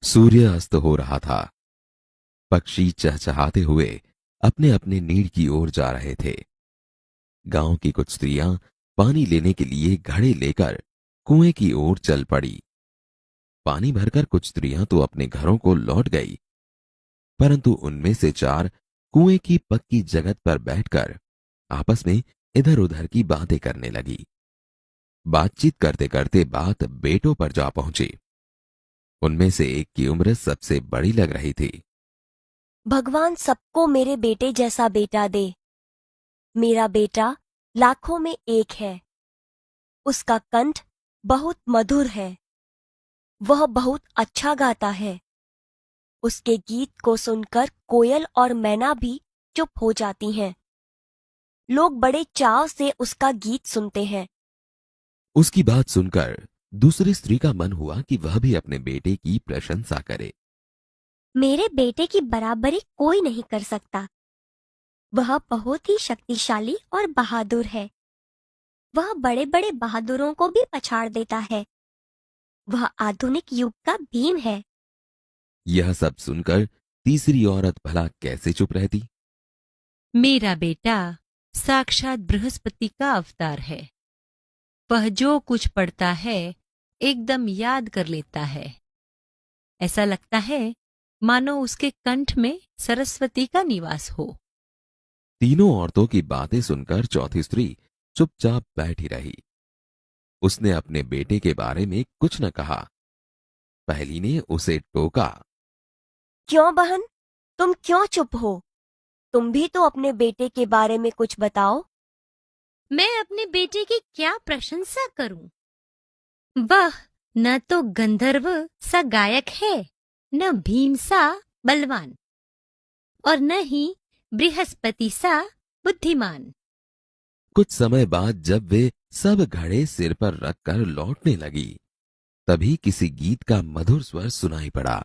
सूर्य अस्त हो रहा था। पक्षी चहचहाते हुए अपने अपने नीड़ की ओर जा रहे थे। गांव की कुछ स्त्रियां पानी लेने के लिए घड़े लेकर कुएं की ओर चल पड़ी। पानी भरकर कुछ स्त्रियां तो अपने घरों को लौट गई, परंतु उनमें से चार कुएं की पक्की जगत पर बैठकर आपस में इधर उधर की बातें करने लगी। बातचीत करते करते बात बेटों पर जा पहुंची। उनमें से एक की उम्र सबसे बड़ी लग रही थी। भगवान सबको मेरे बेटे जैसा बेटा दे। मेरा बेटा लाखों में एक है। उसका कंठ बहुत मधुर है। वह बहुत अच्छा गाता है। उसके गीत को सुनकर कोयल और मैना भी चुप हो जाती हैं। लोग बड़े चाव से उसका गीत सुनते हैं। उसकी बात सुनकर दूसरी स्त्री का मन हुआ कि वह भी अपने बेटे की प्रशंसा करे। मेरे बेटे की बराबरी कोई नहीं कर सकता। वह बहुत ही शक्तिशाली और बहादुर है। वह बड़े बड़े बहादुरों को भी पछाड़ देता है। वह आधुनिक युग का भीम है। यह सब सुनकर तीसरी औरत भला कैसे चुप रहती। मेरा बेटा साक्षात बृहस्पति का अवतार है। वह जो कुछ पढ़ता है एकदम याद कर लेता है। ऐसा लगता है मानो उसके कंठ में सरस्वती का निवास हो। तीनों औरतों की बातें सुनकर चौथी स्त्री चुपचाप बैठी रही। उसने अपने बेटे के बारे में कुछ न कहा। पहली ने उसे टोका। क्यों बहन, तुम क्यों चुप हो? तुम भी तो अपने बेटे के बारे में कुछ बताओ। मैं अपने बेटे की क्या प्रशंसा करूं? वह न तो गंधर्व सा गायक है, न भीम सा बलवान, और न ही बृहस्पति सा बुद्धिमान। कुछ समय बाद जब वे सब घड़े सिर पर रखकर लौटने लगी, तभी किसी गीत का मधुर स्वर सुनाई पड़ा।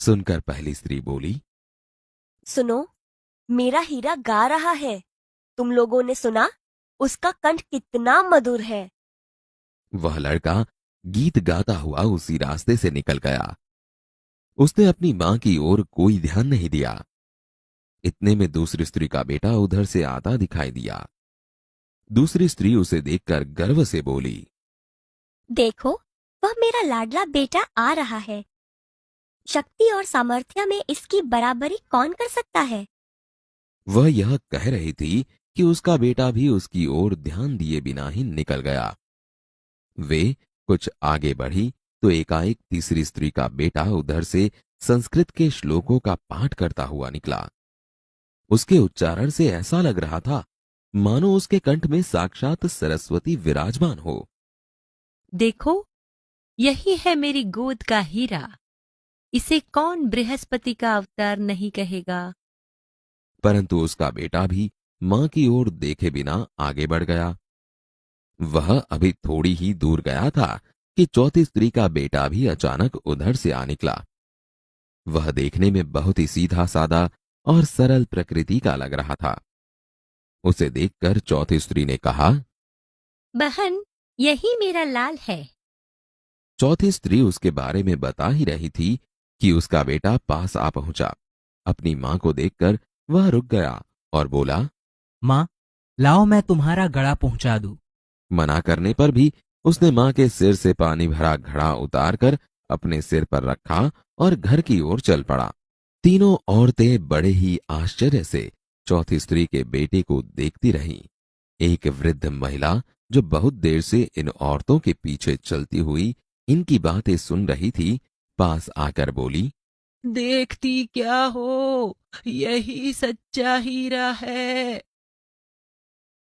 सुनकर पहली स्त्री बोली, सुनो, मेरा हीरा गा रहा है। तुम लोगों ने सुना? उसका कंठ कितना मधुर है। वह लड़का गीत गाता हुआ उसी रास्ते से निकल गया। उसने अपनी मां की ओर कोई ध्यान नहीं दिया। इतने में दूसरी स्त्री का बेटा उधर से आता दिखाई दिया। दूसरी स्त्री उसे देखकर गर्व से बोली, देखो, वह मेरा लाडला बेटा आ रहा है। शक्ति और सामर्थ्य में इसकी बराबरी कौन कर सकता है? वह यह कह रही थी कि उसका बेटा भी उसकी ओर ध्यान दिए बिना ही निकल गया। वे कुछ आगे बढ़ी तो एकाएक तीसरी स्त्री का बेटा उधर से संस्कृत के श्लोकों का पाठ करता हुआ निकला। उसके उच्चारण से ऐसा लग रहा था मानो उसके कंठ में साक्षात सरस्वती विराजमान हो। देखो, यही है मेरी गोद का हीरा। इसे कौन बृहस्पति का अवतार नहीं कहेगा। परंतु उसका बेटा भी मां की ओर देखे बिना आगे बढ़ गया। वह अभी थोड़ी ही दूर गया था कि चौथी स्त्री का बेटा भी अचानक उधर से आ निकला। वह देखने में बहुत ही सीधा सादा और सरल प्रकृति का लग रहा था। उसे देखकर चौथी स्त्री ने कहा, बहन, यही मेरा लाल है। चौथी स्त्री उसके बारे में बता ही रही थी कि उसका बेटा पास आ पहुंचा। अपनी मां को देखकर वह रुक गया और बोला, माँ, लाओ मैं तुम्हारा गड़ा पहुंचा दूं। मना करने पर भी उसने मां के सिर से पानी भरा घड़ा उतारकर अपने सिर पर रखा और घर की ओर चल पड़ा। तीनों औरतें बड़े ही आश्चर्य से चौथी स्त्री के बेटे को देखती रहीं। एक वृद्ध महिला जो बहुत देर से इन औरतों के पीछे चलती हुई इनकी बातें सुन रही थी, पास आकर बोली, देखती क्या हो, यही सच्चा हीरा है।